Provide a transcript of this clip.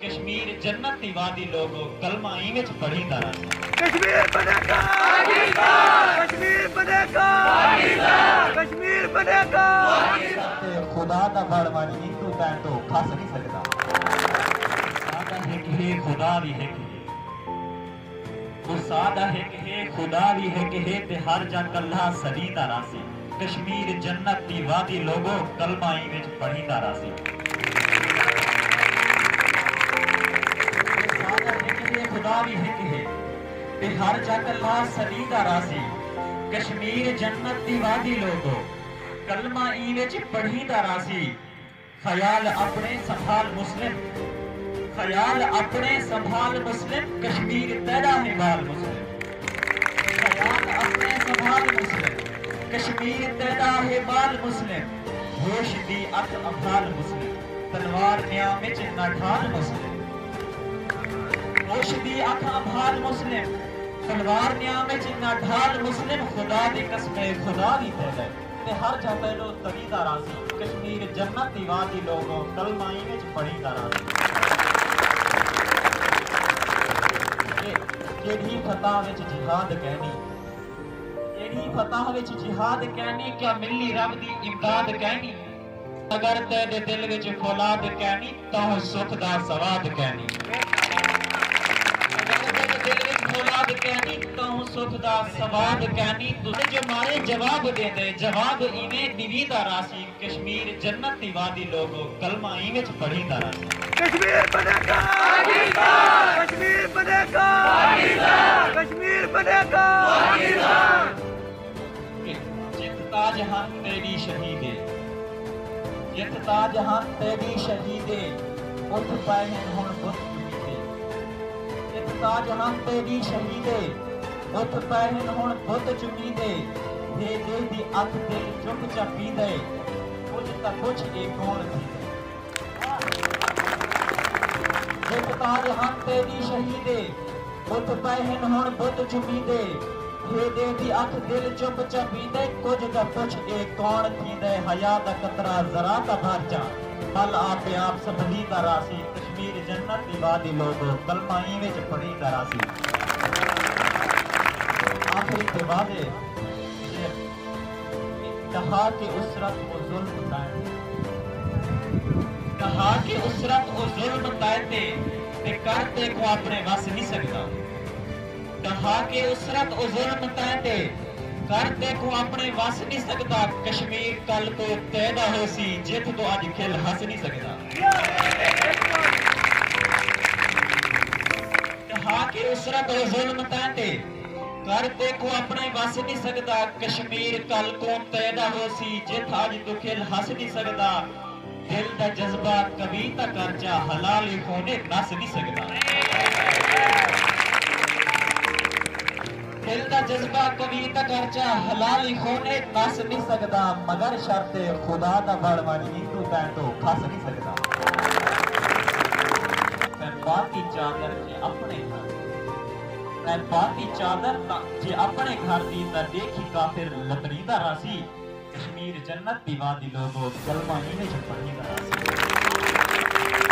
کشمیر جنت دی وادی لوگو کلمہ ای وچ پڑھی دا رہا کشمیر بنے گا پاکستان، کشمیر بنے گا پاکستان، کشمیر بنے گا تے خدا دا بڑ مانی تو تین تو کھس نہیں سکدا سادہ ایک ہے خدا بھی ہے وہ سادہ ایک ہے خدا بھی ہے کہ ہے تے ہر جگ اللہ سری دا راسی کشمیر جنت دی وادی لوگو کلمہ ای وچ پڑھی دا راسی خدا بھی ہے کہ تے ہر جگ اللہ سری دا راسی کشمیر جنت دی وادی لوگو کلمہ ای وچ پڑھی دا راسی خیال اپنے سنبھال مسلم خیال اپنے سنبھال مسلم کشمیر تیرا ہے بال مسلم خیال اپنے سنبھال مسلم کشمیر تیرا ہے بال مسلم ہوش دی اکھ ابھال مسلم تلوار نیام وچ نہ ڈھال مسلم ہوش دی اکھ ابھال مسلم تلوار نیام وچ نہ ڈھال مسلم خدا دی قسم خدا دی تیرا تے ہر جا پہلو تریدا راسی کشمیر جنت دی وادی لوگوں کلمہ ای وچ پڑھی دا راسی جیڑی فتح وچ جہاد کہنی جیڑی فتح وچ جہاد کہنی کیا ملی رب دی امداد کہنی اگر تیرے دل وچ فولاد کہنی تاں سکھ دا سواد کہنی اگر تیرے دل وچ فولاد کہنی تاں سکھ دا سواد کہنی تو جو مارے جواب دے دے جواب ایویں دیویدا راسی کشمیر جنت دی وادی لوگو کلمہ ای وچ پڑھی دا راسی کشمیر بنے گا پاکستان، کشمیر بنے گا پاکستان، کشمیر بنے گا پاکستان جت تاج ہم تیری شہیدے جت تاج ہم تیری شہیدے اٹھ پائے ہیں ہن بت چمیدے جت تاج ہم تیری شہیدے اٹھ پائے ہیں ہن بت چمیدے دے دے دی اکھ دل چپ چپی دے کچھ تا کچھ اے کون تھی جت تاج ہم تیری شہیدے اٹھ پائے ہیں ہن بت چمیدے دے دے دی اکھ دل چپ چپی دے کچھ دا کچھ اے کون تھی دے حیا دا قطرہ ذرا تا بھارچا پل آپ آپ سبھی دا راسی کشمیر جنت دی وادی لوگو کلمہ ای وچ پڑھی دا راسی آخری کے وعدے کہا کہ اسرت و ظلم تائیں کہا کہ اسرت و ظلم تائیں تے کرتے کو اپنے وس نہیں سکتا کہا کہ اسرت و ظلم تائیں کرتے کو اپنے وس نہیں سکتا کشمیر کل کو تیدا ہو سی جت تو آج کھل ہس نہیں سکتا کہا کہ اسرت و ظلم تائیں کرتے کو اپنے وس نہیں سکتا کشمیر کل کو تیدا ہو سی جت آج تو کھل ہس نہیں سکتا دل دا جذبہ کبھی تا کرچا حلال ہونے نس نہیں سکتا دل دا جذبہ کبھی تا کرچا حلال ہونے نس نہیں سکتا مگر شرط خدا دا بڑ مانی تو تین تو کھس نہیں سکتا تین باقی چادر جے اپنے گھر تین باقی چادر جے اپنے گھر دی تا دیکھی کافر لطری دا راسی کشمیر جنت دی وادی لوگو کلمہ ای وچ پڑھی دا راسی